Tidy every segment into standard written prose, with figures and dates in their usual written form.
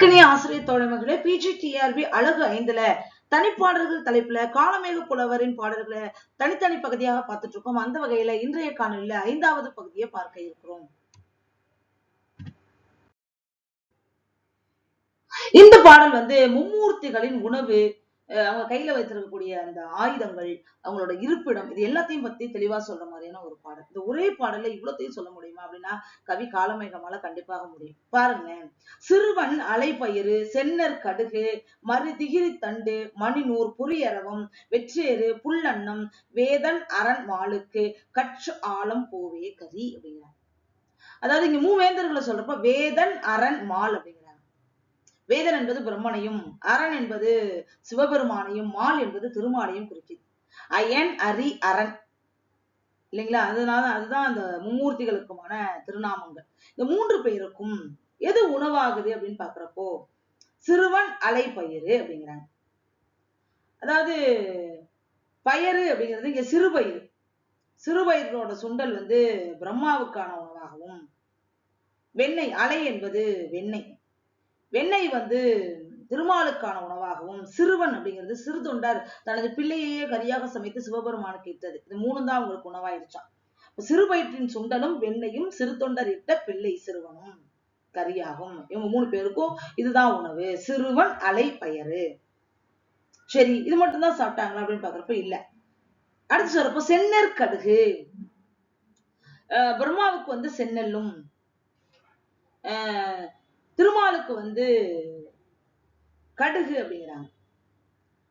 அன்பிற்கினிய ஆசிரியர் தோழமைகளே, PGTRB அழகு 5ல தனிப்பாடல்கள் தலைப்புல காலமேக புலவரின் பாடல்களை தனித்தனி பகுதியாக பார்த்துட்டு இருக்கோம். அந்த வகையில இன்றைய காணொலியில 5வது பகுதியை பார்க்க இருக்கிறோம். இந்த பாடல் மும்மூர்த்திகளின் உணவு, அவங்க கையில வைத்திருக்கக்கூடிய அந்த ஆயுதங்கள், அவங்களோட இருப்பிடம், இது எல்லாத்தையும் பத்தி தெளிவா சொல்ற மாதிரியான ஒரு பாடல். இந்த ஒரே பாடல்ல இவ்வளத்தையும் சொல்ல முடியுமா அப்படின்னா கவி காலமேகமால கண்டிப்பாக முடியும். பாருங்களேன். சிறுவன் அலைப்பயிறு, சென்னர் கடுகு, மருதிகிரி தண்டு, மணிநூர், புரியரவம், வெற்றேறு, புல்லன்னம், வேதன் அரண் மாலுக்கு, கற்று ஆலம் போவே கரி அப்படிங்கிறாங்க. அதாவது இங்க மூவேந்தர்களை சொல்றப்ப வேதன் அரண் மால் அப்படிங்கிறாங்க. வேதன் என்பது பிரம்மனையும், அரண் என்பது சிவபெருமானையும், மால் என்பது திருமாலையும் குறிக்குது. அயன் அரி அரண் இல்லைங்களா? அதனால அதுதான் அந்த மும்மூர்த்திகளுக்குமான திருநாமங்கள். இந்த 3 பேருக்கும் எது உணவாகுது அப்படின்னு பாக்குறப்போ சிறுவன் அலை பயிறு அப்படிங்கிறாங்க. அதாவது பயறு அப்படிங்கிறது இங்க சிறுபயிறு. சிறுபயிரோட சுண்டல் பிரம்மாவுக்கான உணவாகவும், வெண்ணெய் அலை என்பது வெண்ணெய், வெண்ணெய் திருமாலுக்கான உணவாகவும், சிறுவன் அப்படிங்கிறது சிறு தொண்டர் தனது பிள்ளையையே கரியாக சமைத்து சிவபெருமானுக்கு இட்டது. இது 3 தான் அவங்களுக்கு உணவாயிருச்சான். சிறுபயிற்றின் சுண்டலும் வெண்ணையும் சிறு தொண்டர் இட்ட பிள்ளை சிறுவனும் கரியாகும். இவங்க 3 பேருக்கும் இதுதான் உணவு. சிறுவன் அலை பயறு. சரி, இது மட்டும் தான் சாப்பிட்டாங்களா அப்படின்னு பாக்குறப்ப இல்ல. அடுத்து சொல்றப்ப சென்னர் கடுகு. பிரம்மாவுக்கு சென்னலும், திருமாலுக்கு கடுகு அப்படிங்கிறாங்க.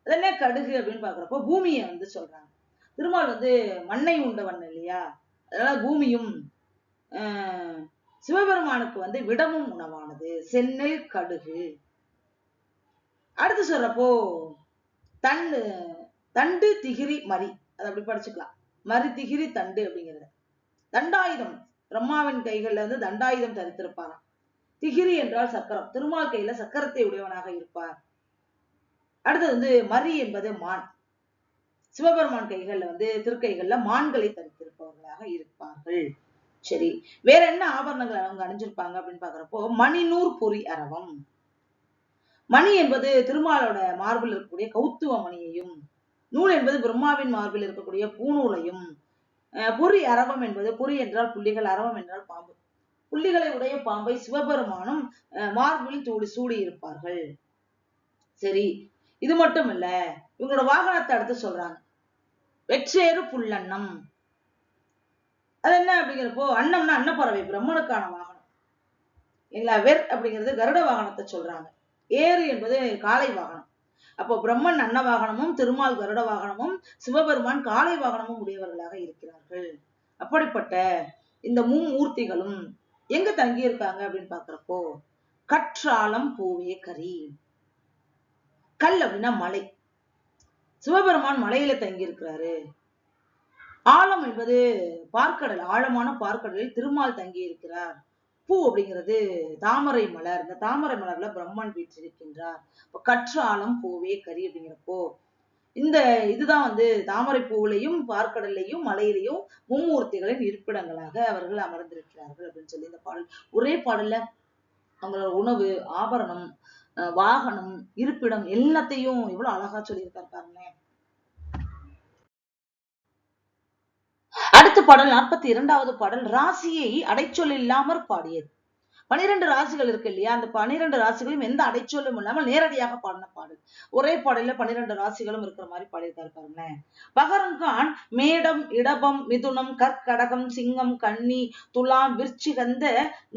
அதென்ன கடுகு அப்படின்னு பாக்குறப்போ பூமியை சொல்றாங்க. திருமால் மண்ணை உண்டவன் இல்லையா? அதனால பூமியும், சிவபெருமானுக்கு விடமும் உணவானது. சென்னல் கடுகு. அடுத்து சொல்றப்போ தண்டு திகிரி மரி, அதை அப்படி படிச்சுக்கலாம். மரி திகிரி தண்டு அப்படிங்கிறது தண்டாயுதம். பிரம்மாவின் கைகள்ல தண்டாயுதம் தரித்திருப்பாங்க. திகிரி என்றால் சக்கரம். திருமால் கையில சக்கரத்தை உடையவனாக இருப்பார். அடுத்தது மரி என்பது மான். சிவபெருமான் கைகள்ல திருக்கைகள்ல மான்களை தரித்திருப்பவர்களாக இருப்பார்கள். சரி, வேற என்ன ஆபரணங்கள் அவங்க அணிஞ்சிருப்பாங்க அப்படின்னு பாக்குறப்போ மணிநூர் பொறி அரவம். மணி என்பது திருமாலோட மார்பில் இருக்கக்கூடிய கௌத்துவ மணியையும், நூல் என்பது பிரம்மாவின் மார்பில் இருக்கக்கூடிய பூநூலையும், பொறி அரவம் என்பது, பொறி என்றால் புள்ளிகள், அரவம் என்றால் பாம்பு. புள்ளிகளை உடைய பாம்பை சிவபெருமானும் மார்பில் சூடி இருப்பார்கள். சரி, இது மட்டும் இல்ல, இவங்களோட வாகனத்தை அடுத்து சொல்றாங்க. வெற்றேறு புல்லன்னம். அது என்ன அப்படிங்கிறப்போ அன்னம்னா அன்னப்பறவை, பிரம்மனுக்கான வாகனம் இல்லைங்களா? வெர் அப்படிங்கிறது கருட வாகனத்தை சொல்றாங்க. ஏறு என்பது காளை வாகனம். அப்போ பிரம்மன் அன்ன வாகனமும், திருமால் கருட வாகனமும், சிவபெருமான் காளை வாகனமும் உடையவர்களாக இருக்கிறார்கள். அப்படிப்பட்ட இந்த மும்மூர்த்திகளும் எங்க தங்கி இருக்காங்க அப்படின்னு பாக்குறப்போ கற்றாலம் பூவே கரி. கல் அப்படின்னா மலை. சிவபெருமான் மலையில தங்கி இருக்கிறாரு. ஆழம் என்பது பார்க்கடல், ஆழமான பார்க்கடலில் திருமால் தங்கி இருக்கிறார். பூ அப்படிங்கிறது தாமரை மலர். இந்த தாமரை மலர்ல பிரம்மன் வீற்றிருக்கின்றார். கற்றாலம் பூவே கரி அப்படிங்கிறப்போ இந்த இதுதான் தாமரை பூவிலையும், பார்க்கடலையும், மலையிலையும் மும்மூர்த்திகளின் இருப்பிடங்களாக அவர்கள் அமர்ந்திருக்கிறார்கள் அப்படின்னு சொல்லி இந்த பாடல். ஒரே பாடல்ல அவங்களோட உணவு, ஆபரணம், வாகனம், இருப்பிடம் எல்லாத்தையும் எவ்வளவு அழகா சொல்லியிருக்காரு பாருங்களேன். அடுத்த பாடல் 42வது பாடல் ராசியை அடைச்சொல் இல்லாமற் பாடியது. 12 ராசிகள் இருக்கு இல்லையா? அந்த 12 ராசிகளும் எந்த அடைச்சொல்லும் இல்லாமல் நேரடியாக பாடின பாடல். ஒரே பாடல்ல 12 ராசிகளும் இருக்கிற மாதிரி பாடியிருக்காரு பாருங்களேன். பகரங்கான் மேடம், இடபம், மிதுனம், கற்கடகம், சிங்கம், கன்னி, துலாம், விருச்சிகந்த,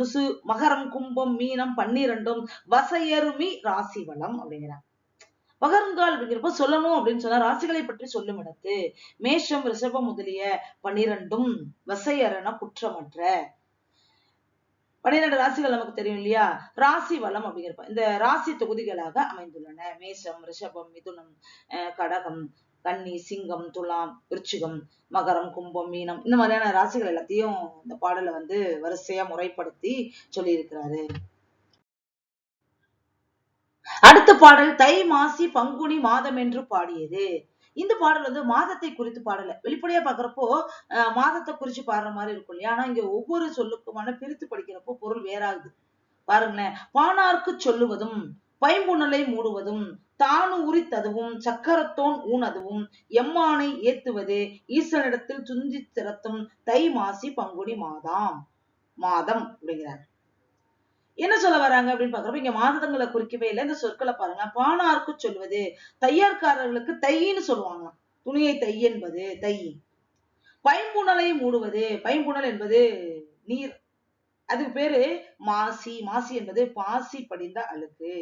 நுசு, மகரம், கும்பம், மீனம் 12 வசையருமி ராசி வளம் அப்படிங்கிறாங்க. பகருங்கால் அப்படிங்கிறப்ப சொல்லணும் அப்படின்னு சொன்னா ராசிகளை பற்றி சொல்லும் இடத்து மேஷம், ரிஷபம் முதலிய 12 வசையறன குற்றமற்ற 12 ராசிகள் நமக்கு தெரியும் இல்லையா? ராசி வளம் அப்படிங்கிறப்ப இந்த ராசி தொகுதிகளாக அமைந்துள்ளன. மேஷம், ரிஷபம், மிதுனம், கடகம், கன்னி, சிங்கம், துலாம், விருச்சிகம், மகரம், கும்பம், மீனம், இந்த மாதிரியான ராசிகள் எல்லாத்தையும் இந்த பாடல வரிசையா முறைப்படுத்தி சொல்லி இருக்கிறாரு. அடுத்த பாடல் தை மாசி பங்குனி மாதம் என்று பாடியது. இந்த பாடல் மாதத்தை குறித்து பாடல. வெளிப்படையா பாக்குறப்போ மாதத்தை குறிச்சு பாடுற மாதிரி இருக்கும் இல்லையா? ஆனா இங்க ஒவ்வொரு சொல்லுக்குமான பிரித்து படிக்கிறப்போ பொருள் வேறாகுது. பாருங்களேன். பாணார்க்கு சொல்லுவதும் பைம்புணலை மூடுவதும் தானு உரித்ததுவும் சக்கரத்தோன் ஊனதுவும் எம்மானை ஏத்துவது ஈசனிடத்தில் துஞ்சி திறத்தும் தை மாசி பங்குனி மாதம் அப்படிங்கிறார். என்ன சொல்ல வராங்க அப்படின்னு பாக்குறப்ப இங்க மாதங்களை குறிக்கவே இல்லை. இந்த சொற்களை பாருங்க. பாணார்க்கு சொல்வது தையற்காரர்களுக்கு தைன்னு சொல்லுவாங்க. துணியை தை என்பது தை. பைம்புணலை மூடுவது, பைம்புணல் என்பது நீர், அதுக்கு பேரு மாசி. மாசி என்பது பாசி படிந்த அழுக்கு.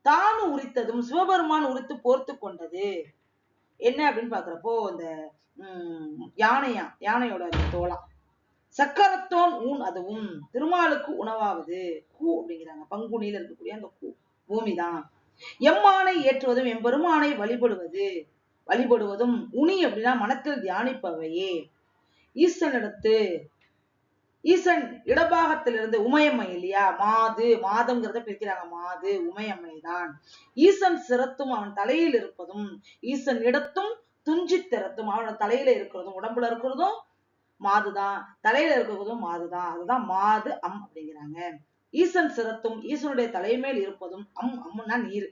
தானு உரித்ததும் சிவபெருமான் உரித்து போர்த்து கொண்டது என்ன அப்படின்னு பாக்குறப்போ இந்த யானையோட தோளா. சக்கரத்தோன் ஊன் அதுவும் திருமாலுக்கு உணவாவது கூ அப்படிங்கிறாங்க. பங்குனியில இருக்கக்கூடிய அந்த கூ பூமிதான். எம்மானை ஏற்றுவதும் எம்பெருமானை வழிபடுவதும் உனி அப்படின்னா மனத்தில் தியானிப்பவையே. ஈசனிடத்து ஈசன் இடபாகத்திலிருந்து உமையம்மை இல்லையா, மாதம்ங்கிறத பிரிக்கிறாங்க. மாது உமையம்மை தான். ஈசன் சிரத்தும் அவன் தலையில் இருப்பதும் ஈசன் இடத்தும் துஞ்சி திறத்தும் அவனோட தலையில இருக்கிறதும் உடம்புல இருக்கிறதும் மாதுதான், தலையில இருக்கிறதும் மாதுதான். அதுதான் மாது அம் அப்படிங்கிறாங்க. ஈசன் சிரத்தும் ஈசனுடைய தலைமேல் இருப்பதும் அம்முன்னா நீர்.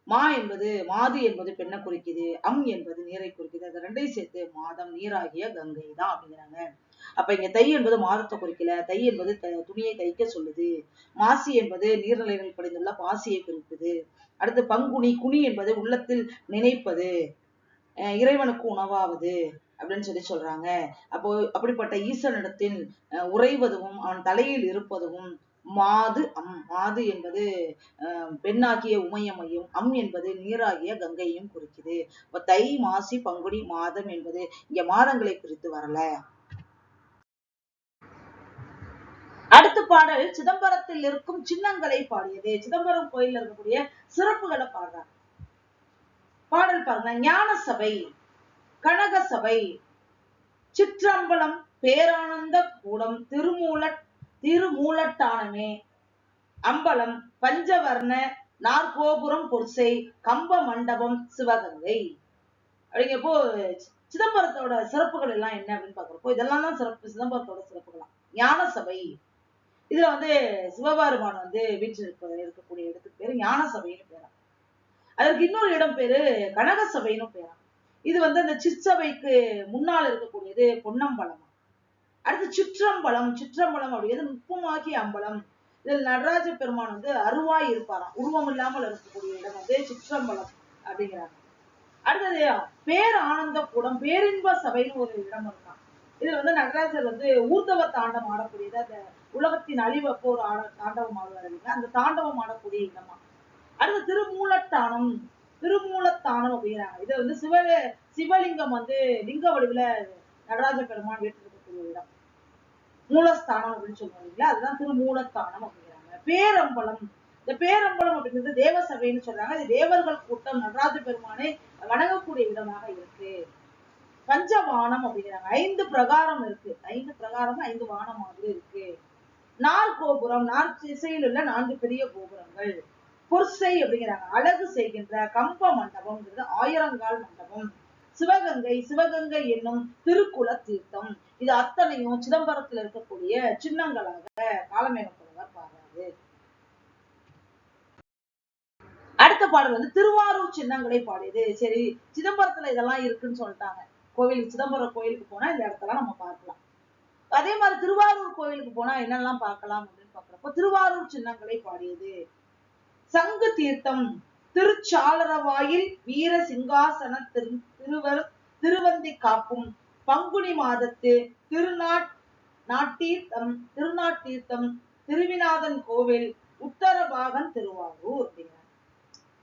மாது என்பது பெண்ணை குறிக்குது, என்பது நீரை குறிக்குது. அது ரெண்டையும் சேர்த்து மாதம் நீராகிய கங்கை தான் அப்படிங்கிறாங்க. அப்ப இங்க தை என்பது மாதத்தை குறிக்கல, தை என்பது துணியை தைக்க சொல்லுது. மாசி என்பது நீர்நிலைகள் படிந்துள்ள பாசியை குறிக்குது. அடுத்து பங்குனி, குனி என்பது உள்ளத்தில் நினைப்பது, இறைவனுக்கு உணவாவது அப்படின்னு சொல்றாங்க. அப்போ அப்படிப்பட்ட ஈசனிடத்தில் உறைவதும் அவன் தலையில் இருப்பதும் மாது என்பது பெண்ணாகிய உமையம்மையும் என்பது நீராகிய கங்கையும் குறிக்குது. இப்ப தை மாசி பங்குனி மாதம் என்பது இங்க மாதங்களை குறித்து வரல. அடுத்த பாடல் சிதம்பரத்தில் இருக்கும் சின்னங்களை பாடியது. சிதம்பரம் கோயில்ல இருக்கக்கூடிய சிறப்புகளை பாடுறாங்க. பாடல் பாருங்க. ஞான சபை, கனக சபை, சிற்றம்பலம், பேரானந்த கூடம், திருமூலட்டானமே, அம்பலம், பஞ்சவர்ண, நாற்கோபுரம், பொற்சை, கம்ப மண்டபம், சிவகங்கை. அப்படிங்கப்போ சிதம்பரத்தோட சிறப்புகள் எல்லாம் என்ன அப்படின்னு பாக்குறப்போ இதெல்லாம் தான் சிறப்பு. சிதம்பரத்தோட சிறப்புகளாம். ஞான சபை, இதுல சிவபெருமான் வீட்டில் இருக்கக்கூடிய இடத்துக்கு பேரு ஞான சபைன்னு பேரா. அதற்கு இன்னொரு இடம் பேரு கனக சபைன்னு பேரா. இது அந்த சிற்சபைக்கு முன்னால் இருக்கக்கூடியது பொன்னம்பலம். அடுத்து சிற்றம்பலம் அப்படிங்கிறது முப்புமாகிய அம்பலம். இதில் நடராஜ பெருமான் அருவாய் இருப்பாராம். உருவம் இல்லாமல் இருக்கக்கூடிய இடம் சிற்றம்பலம் அப்படிங்கிறாங்க. அடுத்தது பேர் ஆனந்த கூடம், பேரின்ப சபைன்னு ஒரு இடம் இருக்கான். இது நடராஜர் ஊர்தவ தாண்டம் ஆடக்கூடியது. அந்த உலகத்தின் அழிவப்போ ஒரு தாண்டவம் ஆடுவார். அந்த தாண்டவம் ஆடக்கூடிய இடமா. அடுத்து திருமூலத்தானம் அப்படிங்கிறாங்க. இது சிவலிங்கம் லிங்க வடிவுல நடராஜ பெருமான் வீட்டிருக்கக்கூடிய இடம். மூலஸ்தானம் அப்படின்னு சொல்லுவாங்க. அதுதான் திருமூலத்தானம் அப்படிங்கிறாங்க. பேரம்பலம், இந்த பேரம்பலம் அப்படிங்கிறது தேவ சபைன்னு சொல்றாங்க. இது தேவர்கள் கூட்டம் நடராஜ பெருமானை வணங்கக்கூடிய இடமாக இருக்கு. பஞ்சவானம் அப்படிங்கிறாங்க. 5 பிரகாரம் இருக்கு. 5 பிரகாரம் 5 வானம் மாதிரி இருக்கு. நாற்கோபுரம், திசையில் உள்ள 4 பெரிய கோபுரங்கள். பொற்சை அப்படிங்கிறாங்க. அழகு செய்கின்ற கம்ப மண்டபம், ஆயிரங்கால் மண்டபம். சிவகங்கை என்னும் திருக்குல தீர்த்தம். இது அத்தனையும் சிதம்பரத்தில் இருக்கக்கூடிய சின்னங்களாக காலமேகப்புலவர் பாடுறாரு. அடுத்த பாடல் திருவாரூர் சின்னங்களை பாடியது. சரி, சிதம்பரத்துல இதெல்லாம் இருக்குன்னு சொல்லிட்டாங்க. சிதம்பரம் கோயிலுக்கு போனா இந்த இடத்தெல்லாம் நம்ம பார்க்கலாம். அதே மாதிரி திருவாரூர் கோயிலுக்கு போனா என்னெல்லாம் பார்க்கலாம் அப்படின்னு பாக்குறப்போ திருவாரூர் சின்னங்களை பாடியது. சங்கு தீர்த்தம், திருச்சாளரவாயில் வீர சிங்காசன திருவந்தி காப்பும், பங்குனி மாதத்து திருநாட்டீர்த்தம், திருவிநாதன் கோவில், உத்தரபாகன் திருவாரூர் அப்படிங்கிறாங்க.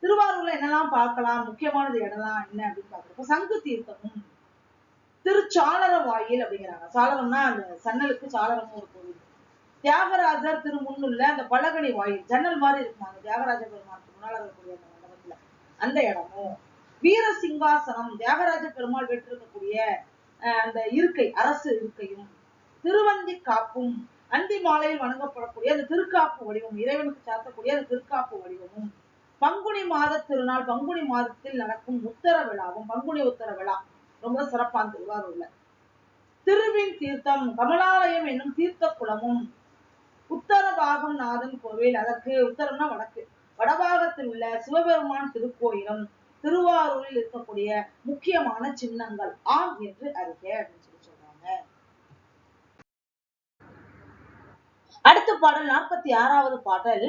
திருவாரூர்ல என்னெல்லாம் பார்க்கலாம், முக்கியமானது இடம்லாம் என்ன அப்படின்னு பாக்குறப்போ சங்கு தீர்த்தமும், திருச்சாளர வாயில் அப்படிங்கிறாங்க. சாளரம்னா அந்த சன்னலுக்கு சாளரமும் ஒரு கோவில். தியாகராஜர் திருமுன்னுள்ள அந்த பலகனி வாயில், ஜன்னல் மாதிரி இருக்கும் அந்த தியாகராஜ பெருமானுக்கு முன்னால இருக்கக்கூடிய அந்த மண்டபத்துல, அந்த இடமும். வீர சிங்காசனம், தியாகராஜ பெருமாள் பெற்றிருக்கக்கூடிய அந்த இருக்கை, அரசு இருக்கையும். திருவந்தி காப்பும், அந்தி மாலையில் வணங்கப்படக்கூடிய அந்த திருக்காப்பு வடிவம், இறைவனுக்கு சாத்தக்கூடிய அந்த திருக்காப்பு வடிவமும். பங்குனி மாத திருநாள், பங்குனி மாதத்தில் நடக்கும் உத்தர விழாவும், பங்குனி உத்தர விழா ரொம்ப சிறப்பான திருவாரூர்ல. திருவின் தீர்த்தம், கமலாலயம் என்னும் தீர்த்த குளமும், உத்தரபாகம் நாதன் கோவில், அதற்கு உத்தரம்னா வடக்கு, வடபாகத்தில் உள்ள சிவபெருமான் திருக்கோயிலும் திருவாரூரில் இருக்கக்கூடிய முக்கியமான சின்னங்கள் ஆம் என்று அறிக அப்படின்னு சொல்லி சொல்றாங்க. அடுத்த பாடல் 46வது பாடல்.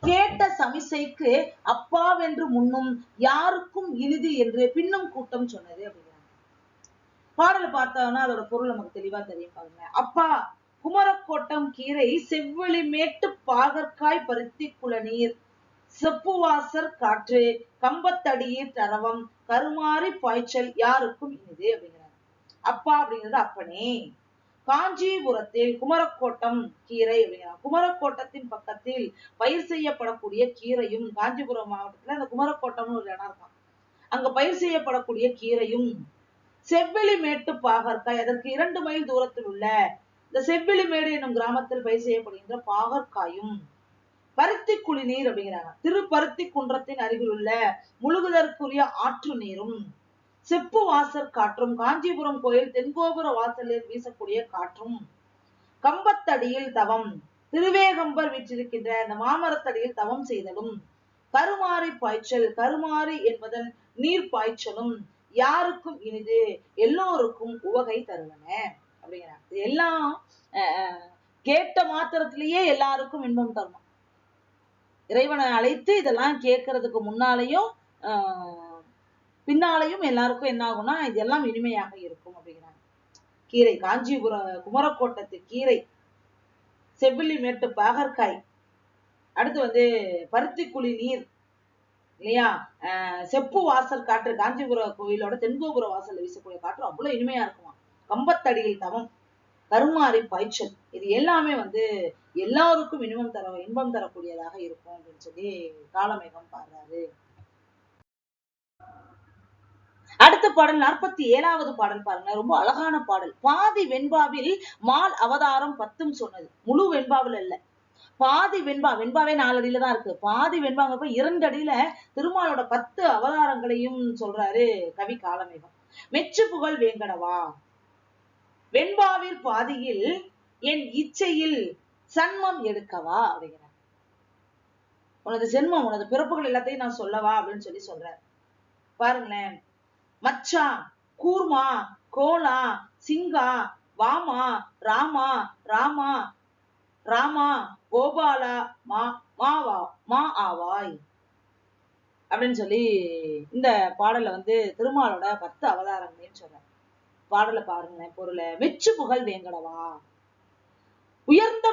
கேட்ட சமிசைக்கு அப்பாவென்று முன்னும் யாருக்கும் இனிது என்று பின்னும் கூட்டம் சொன்னது அப்படிங்கிறாங்க. பாடலை பார்த்தோம்னா அதோட பொருள் நமக்கு தெளிவா தெரியும் பாருங்க. அப்பா குமரக்கோட்டம் கீரை செவ்வெளி மேட்டு பாகற்காய் பருத்தி குளநீர் செப்புவாசர் காற்று கம்பத்தடியீர் தரவம் கருமாறி பாய்ச்சல் யாருக்கும் இனிது அப்படிங்கிறாங்க. அப்பா அப்படிங்கிறது அப்பனே. காஞ்சிபுரத்தில் குமரக்கோட்டம் கீரை அப்படிங்கிறாங்க. குமரக்கோட்டத்தின் பக்கத்தில் பயிர் செய்யப்படக்கூடிய கீரையும், காஞ்சிபுரம் மாவட்டத்துல அந்த குமரக்கோட்டம்னு ஒரு இடம் இருக்கும், அங்க பயிர் செய்யப்படக்கூடிய கீரையும், செவ்வெளி மேட்டு பாகற்காய், அதற்கு 2 மைல் தூரத்தில் உள்ள இந்த செவ்விளிமேடு என்னும் கிராமத்தில் பயிர் செய்யப்படுகின்ற பாகற்காயும், பருத்தி குளிநீர் அப்படிங்கிறாங்க. திருப்பருத்தி குன்றத்தின் அருகில் உள்ள முழுகுதற்குரிய ஆற்று நீரும், செப்பு வாசற் காற்றும், காஞ்சிபுரம் கோயில் தென்கோபுர வாசலில் வீசக்கூடிய காற்றும், கம்பத்தடியில் தவம், திருவேகம்பர் வீற்றிருக்கின்ற அந்த மாமரத்தடியில் தவம் செய்தலும், கருமாறி பாய்ச்சல், கருமாறி என்பதன் நீர் பாய்ச்சலும் யாருக்கும் இனிது எல்லோருக்கும் உவகை தருவன அப்படிங்கிறாங்க. எல்லாம் கேட்ட மாத்திரத்திலேயே எல்லாருக்கும் இன்பம் தருமா. இறைவனை அழைத்து இதெல்லாம் கேட்கறதுக்கு முன்னாலையும் பின்னாலையும் எல்லாருக்கும் என்ன ஆகும்னா இதெல்லாம் இனிமையாக இருக்கும் அப்படிங்கிறாங்க. கீரை, காஞ்சிபுரம் குமரக்கோட்டத்து கீரை, செவ்விலி மேட்டு பாகற்காய், அடுத்து பருத்தி குழி நீர் இல்லையா, செப்பு வாசல் காற்று, காஞ்சிபுரம் கோயிலோட தென்கோபுர வாசல் வீசக்கூடிய காற்று அவ்வளவு இனிமையா இருக்குமா. கம்பத்தடியில் தவம், கருமாறி பாய்ச்சல், இது எல்லாமே எல்லாருக்கும் இன்பம் தரக்கூடியதாக இருக்கும் அப்படின்னு சொல்லி காலமேகம் பாடுறாரு. அடுத்த பாடல் 47வது பாடல் பாருங்க, ரொம்ப அழகான பாடல். பாதி வெண்பாவில் மால் அவதாரம் 10 சொன்னது, முழு வெண்பாவில் இல்ல, பாதி வெண்பா, வெண்பாவே 4 அடியில தான் இருக்கு, பாதி வெண்பாங்க 2 அடியில திருமாலோட 10 அவதாரங்களையும் சொல்றாரு கவி காலமேகம். மெச்சு புகழ் வேங்கடவா, வெண்பாவில் பாதியில் என் இச்சையில் சன்மம் எடுக்கவா அப்படிங்கிற, உனது ஜென்மம் உனது பிறப்புகள் எல்லாத்தையும் நான் சொல்லவா அப்படின்னு சொல்லி சொல்றாரு. பாருங்களேன், மச்சா, கூர்மா, கோலா, சிங்கா, வாமா, ராமா, ராமா, ராமா, கோபாலா, மா ஆவாய் அப்படின்னு சொல்லி இந்த பாடல திருமாலோட 10 அவதாரங்களையும் சொல்ற. பாடல பாருங்களேன் பொருளை. மெச்சு புகழ் வேங்கடவா, உயர்ந்த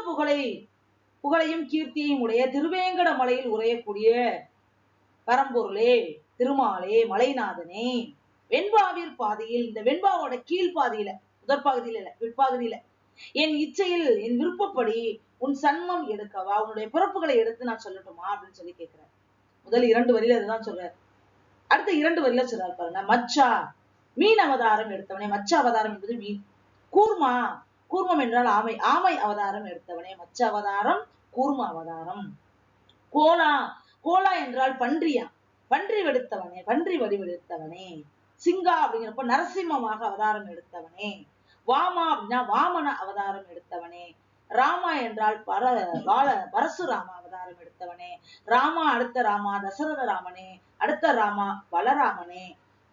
புகழையும் கீர்த்தியையும் உடைய திருவேங்கட மலையில் உரையக்கூடிய பரம்பொருளே, திருமாலே, மலைநாதனே, வெண்பாவிற் பாதையில், இந்த வெண்பாவோட கீழ்பாதியில, முதற்பகுதியில இல்ல, பிற்பகுதியில, என் இச்சையில் என் விருப்பப்படி உன் சன்மம் எடுக்கவா, உன்னுடைய பிறப்புகளை எடுத்து நான் சொல்லட்டுமா அப்படின்னு சொல்லி கேட்கிறேன். முதல் 2 வரியில இதுதான் சொல்றாரு. அடுத்த 2 வரியில சொல்றாரு பாருங்க. மச்சா, மீன் அவதாரம் எடுத்தவனே, மச்ச அவதாரம் என்பது மீன். கூர்மா, கூர்மம் என்றால் ஆமை, ஆமை அவதாரம் எடுத்தவனே, மச்ச அவதாரம், கூர்ம அவதாரம். கோலா, கோலா என்றால் பன்றியா, பன்றி வெடுத்தவனே, பன்றி வடிவெடுத்தவனே. சிங்கா அப்படிங்கிறப்ப நரசிம்மமாக அவதாரம் எடுத்தவனே. வாமா அப்படின்னா வாமன அவதாரம் எடுத்தவனே. ராமா என்றால் பரசுராம அவதாரம் எடுத்தவனே. ராமா அடுத்த ராமா தசரத ராமனே, அடுத்த ராமா பலராமனே.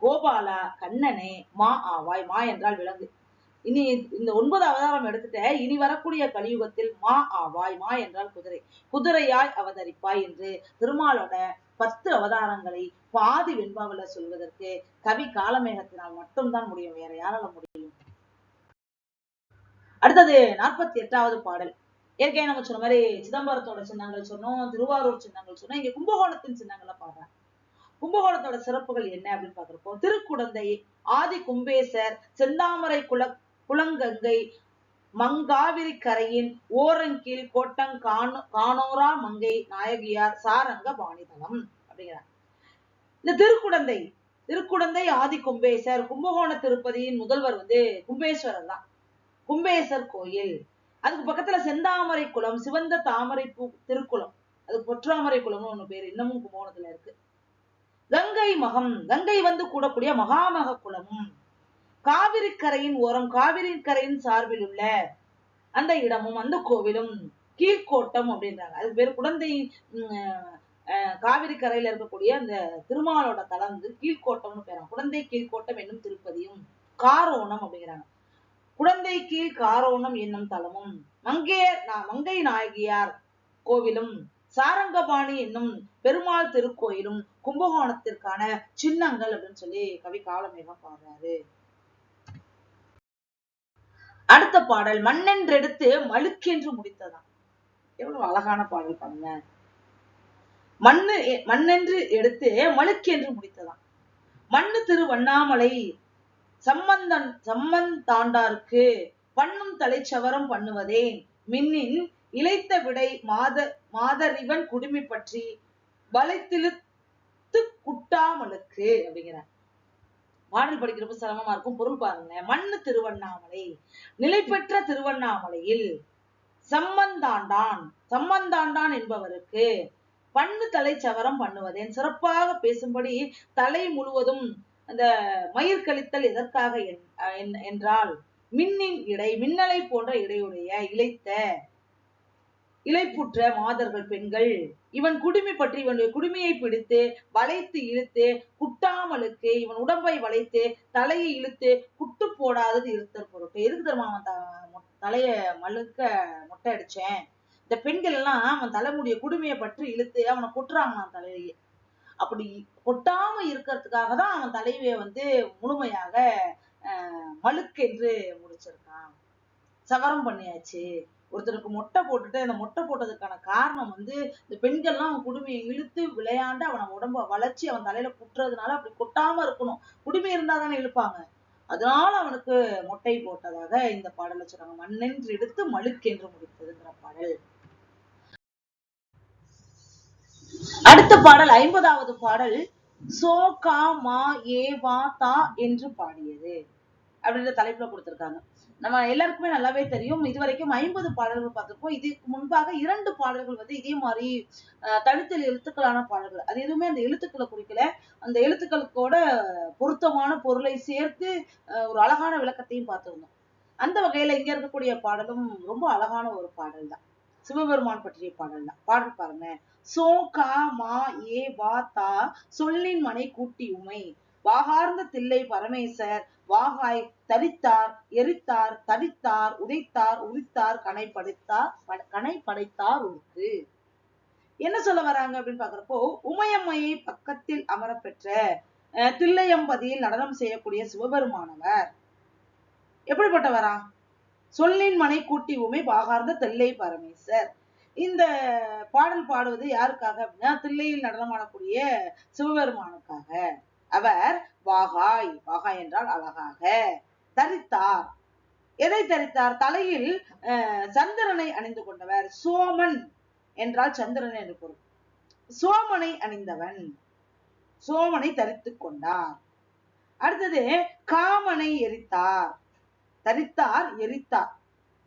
கோபாலா கண்ணனே, மா ஆவாய், மா என்றால் விலங்கு. இனி இந்த 9 அவதாரம் எடுத்துட்ட, இனி வரக்கூடிய கலியுகத்தில் மா ஆவாய், மா என்றால் குதிரை, குதிரையாய் அவதரிப்பாய் என்று திருமாலோட 10 அவதாரங்களை பாதி வெண்பாவில சொல்வதற்கு கவி காலமேகத்தினால் மட்டும்தான் முடியும், வேற யாரால முடியும்? அடுத்தது 48வது பாடல். ஏற்கனவே நம்ம சொன்ன மாதிரி சிதம்பரத்தோட சின்னங்கள் சொன்னோம், திருவாரூர் சின்னங்கள் சொன்னோம், இங்க கும்பகோணத்தின் சின்னங்களை பாடுறாங்க. கும்பகோணத்தோட சிறப்புகள் என்ன அப்படின்னு பாக்குறப்போ, திருக்குடந்தை, ஆதி கும்பேசர், செந்தாமரை குளங்கங்கை, மங்காவிரி கரையின் ஓரங்கீழ் கோட்டங் காணோரா மங்கை நாயகியார் சாரங்க பாணிதலம் அப்படிங்கிறார். இந்த திருக்குடந்தை ஆதி கும்பேசர், கும்பகோண திருப்பதியின் முதல்வர் கும்பேஸ்வரர் தான், கும்பேசர் கோயில். அதுக்கு பக்கத்துல செந்தாமரை குளம், சிவந்த தாமரை பூ திருக்குளம், அது பொற்றாமரை குளம்னு ஒண்ணு பேரு, இன்னமும் கும்பகோணத்துல இருக்கு. கங்கை மகம், கங்கை கூடக்கூடிய மகாமக குளமும், காவிரி கரையின் ஓரம், காவிரி கரையின் சார்பில் உள்ள அந்த இடமும் அந்த கோவிலும், கீழ்கோட்டம் அப்படின்றாங்க. அது பேரு குடந்தை காவிரி கரையில இருக்கக்கூடிய அந்த திருமாலோட தலம் வந்து கீழ்கோட்டம்னு பேராம். குடந்தை கீழ்கோட்டம் என்னும் திருப்பதியும் காரோணம் அப்படிங்கிறாங்க. குடந்தை கீழ் காரோணம் என்னும் தலமும் மங்கை நாயகியார் கோவிலும் சாரங்கபாணி என்னும் பெருமாள் திருக்கோயிலும் கும்பகோணத்திற்கான சின்னங்கள் அப்படின்னு சொல்லி கவி காலமேகம் பாடுறாரு. அடுத்த பாடல் மண்ணென்றெடுத்து மழுக்கென்று முடித்ததாம். எவ்வளவு அழகான பாடல் பாருங்க. மண்ணென்று எடுத்து மழுக்கென்று முடித்ததாம். மண்ணு திருவண்ணாமலை சம்மந்தாண்டார்க்கு பண்ணும் தலைச்சவரம் பண்ணுவதேன் மின்னின் இளைத்த விடை மாதறிவன் குடுமி பற்றி வளைத்திழுத்து குட்டாமலுக்கு அப்படிங்கிறார். பாடல் படிக்கிறப்ப சிரமமா இருக்கும். பொருள் பாருங்க. மண்ணு திருவண்ணாமலை, நிலை பெற்ற திருவண்ணாமலையில் சம்மந்தாண்டான் என்பவருக்கு பண்ணு தலை சவரம் பண்ணுவதேன் சிறப்பாக பேசும்படி தலை முழுவதும் அந்த மயிர் கழித்தல் எதற்காக என்றால் மின்னின் இடை மின்னலை போன்ற இடையுடைய இளைப்புற்ற மாதர்கள் பெண்கள் இவன் குடுமி பற்றி இவனுடைய குடுமியை பிடித்து வளைத்து இழுத்து குட்டாமலுக்கு இவன் உடம்பை வளைத்து தலையை இழுத்து குட்டு போடாதது இருத்தல் பொருட்டு. எதுக்கு தெரியுமா அவன் தலைய மழுக்க மொட்டை அடிச்சேன், இந்த பெண்கள் எல்லாம் அவன் தலைமுடிய குடுமையை பற்றி இழுத்து அவனை கொட்டுறாங்களாம் தலையிலேயே. அப்படி கொட்டாம இருக்கிறதுக்காக தான் அவன் தலைவியை வந்து முழுமையாக மழுக்கென்று முடிச்சிருக்கான். சவரம் பண்ணியாச்சு. ஒருத்தருக்கு மொட்டை போட்டுட்டு அந்த மொட்டை போட்டதுக்கான காரணம் வந்து இந்த பெண்கள்லாம் அவன் குடுமையை இழுத்து விளையாண்டு அவனை உடம்ப வளைச்சி அவன் தலையில குட்டுறதுனால அப்படி கொட்டாம இருக்கணும். குடுமை இருந்தா தானே இழுப்பாங்க. அதனால அவனுக்கு மொட்டை போட்டதாக இந்த பாடல சொல்றாங்க. மண்ணென்று எடுத்து மழுக்கென்று முடித்ததுங்கிற பாடல். அடுத்த பாடல் 50வது பாடல் சோ கா மா ஏ வா தா என்று பாடியது அப்படின்ற தலைப்புல கொடுத்திருக்காங்க. நம்ம எல்லாருக்குமே நல்லாவே தெரியும். இதுவரைக்கும் 50 பாடல்கள் பார்த்திருப்போம். இதுக்கு முன்பாக 2 பாடல்கள் வந்து இதே மாதிரி தனித்தல் எழுத்துக்களான பாடல்கள். அது எதுவுமே அந்த எழுத்துக்களை குறிக்கல. அந்த எழுத்துக்களுக்கோட பொருத்தமான பொருளை சேர்த்து ஒரு அழகான விளக்கத்தையும் பார்த்திருந்தோம். அந்த வகையில இங்க இருக்கக்கூடிய பாடலும் ரொம்ப அழகான ஒரு பாடல் தான். சிவபெருமான் பற்றிய பாடல் தான். பாடல் பாருங்க. சோ கா மா ஏ வா தா சொல்லின் மனை கூட்டி உமை வாகார்ந்த தில்லை பரமேசர் வாகாய் தரித்தார் எரித்தார் தடித்தார் உதைத்தார் உரித்தார் கனை படைத்தார் உருக்கு. என்ன சொல்ல வராங்க அப்படின்னு பாக்குறப்போ உமையம்மையை பக்கத்தில் அமர பெற்ற தில்லையம்பதியில் நடனம் செய்யக்கூடிய சிவபெருமானவர் எப்படிப்பட்டவரா? சொல்லின் மனை கூட்டி உமை வாகார்ந்த தில்லை பரமேசர். இந்த பாடல் பாடுவது யாருக்காக அப்படின்னா தில்லையில் நடனமாடக்கூடிய சிவபெருமானுக்காக. அவர் வாகாய் என்றால் அழகாக தரித்தார். எதை தரித்தார்? தலையில் சந்திரனை அணிந்து கொண்டவர். சோமன் என்றால் சந்திரன் என்று பொருள். சோமனை அணிந்தவன், சோமனை தரித்துக் கொண்டார். அடுத்தது காமனை எரித்தார். தரித்தார் எரித்தார்.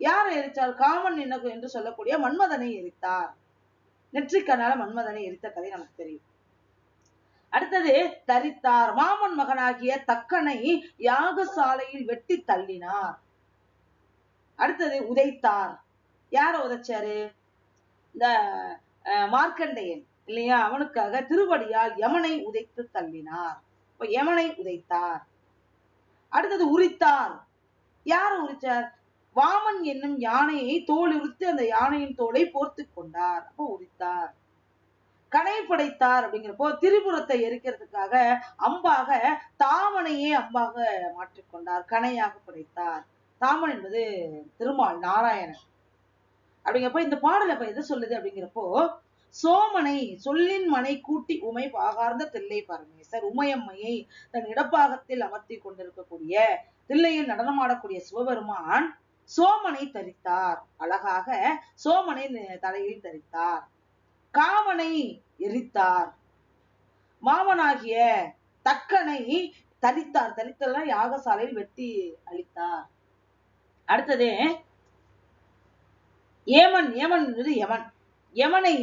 யாரை எரித்தார்? காமன் என்று சொல்லக்கூடிய மன்மதனை எரித்தார். நெற்றிக்கண்ணால மன்மதனை எரித்த கதை நமக்கு தெரியும். அடுத்தது தரித்தார். மாமன் மகனாகிய தக்கனை யாகசாலையில் வெட்டி தள்ளினார். அடுத்தது உதைத்தார். யார உதைச்சாரு? இந்த மார்க்கண்டேயன் இல்லையா, அவனுக்காக திருவடியால் யமனை உதைத்து தள்ளினார். இப்ப யமனை உதைத்தார். அடுத்தது உரித்தார். யார் உரித்தார்? வாமன் என்னும் யானையை தோல் உரித்து அந்த யானையின் தோலை போர்த்து கொண்டார். அப்போ உரித்தார். கனை படைத்தார் அப்படிங்கிறப்போ திரிபுரத்தை எரிக்கிறதுக்காக அம்பாக தாமனையே அம்பாக மாற்றிக்கொண்டார். கனையாக படைத்தார். தாமன் என்பது திருமால் நாராயணன். அப்படிங்கிறப்போ இந்த பாடல் அப்ப எது சொல்லுது அப்படிங்கிறப்போ சோமனை சொல்லின் மனை கூட்டி உமை பாகார்ந்த தில்லை பரமேசர் உமையம்மையை தன் இடப்பாகத்தில் அமர்த்தி கொண்டிருக்கக்கூடிய தில்லையில் நடனமாடக்கூடிய சிவபெருமான் சோமனை தரித்தார். அழகாக சோமனை தலையில் தரித்தார். காமனை எரித்தார். மாமனாகிய தக்கனை தரித்தார். தரித்தல்னா யாகசாலையில் வெட்டி அளித்தார். அடுத்தது ஏமன். ஏமன் என்பது யமன். யமனை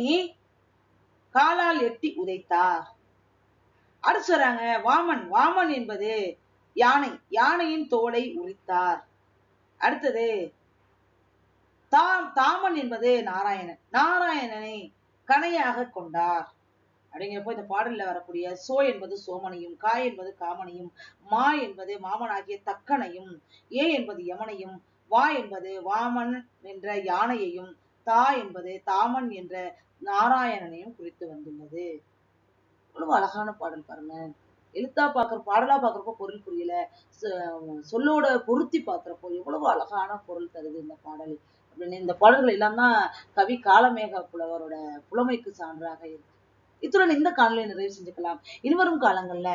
காலால் எட்டி உதைத்தார். அடுத்து சொல்றாங்க வாமன். வாமன் என்பது யானை. யானையின் தோலை உரித்தார். அடுத்தது தாமன் என்பது நாராயணன். நாராயணனை கணையாக கொண்டார் அப்படிங்கிறப்போ இந்த பாடல்ல வரக்கூடிய சோ என்பது சோமனையும், கா என்பது காமனையும், மா என்பது மாமனாகிய தக்கனையும், ஏ என்பது யமனையும், வா என்பது வாமன் என்ற யானையையும், தா என்பது தாமன் என்ற நாராயணனையும் குறித்து வந்துள்ளது. எவ்வளவு அழகான பாடல் பாருங்க. எழுத்தா பாடலா பாக்குறப்போ பொருள் புரியல, சொல்லோட பொருத்தி பாக்குறப்போ எவ்வளவு அழகான பொருள் தருது இந்த பாடல் அப்படின்னு. இந்த பாடல்கள் எல்லாம் தான் கவி காளமேக புலவரோட புலமைக்கு சான்றாக இருக்கு. இத்துடன் இந்த காணொலியை நிறைவு செஞ்சுக்கலாம். இனிவரும் காலங்கள்ல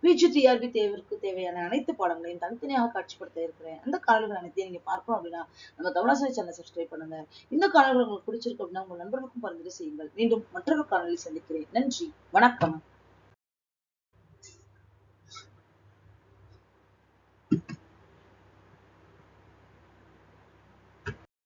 பிஜிடிஆர்பி தேர்விற்கு தேவையான அனைத்து பாடங்களையும் தனித்தனியாக காட்சிப்படுத்த இருக்கிறேன். அந்த காணொலிகள் அனைத்தையும் நீங்க பார்க்கணும் அப்படின்னா நம்ம தமிழாசிரியர் சேனலை சப்ஸ்கிரைப் பண்ணுங்க. இந்த காணொலிகள் உங்களுக்கு பிடிச்சிருக்கு அப்படின்னா உங்கள் நண்பர்களுக்கும் பரிந்துரை செய்யுங்கள். மீண்டும் மற்றொரு காணொலி சந்திக்கிறேன். நன்றி, வணக்கம்.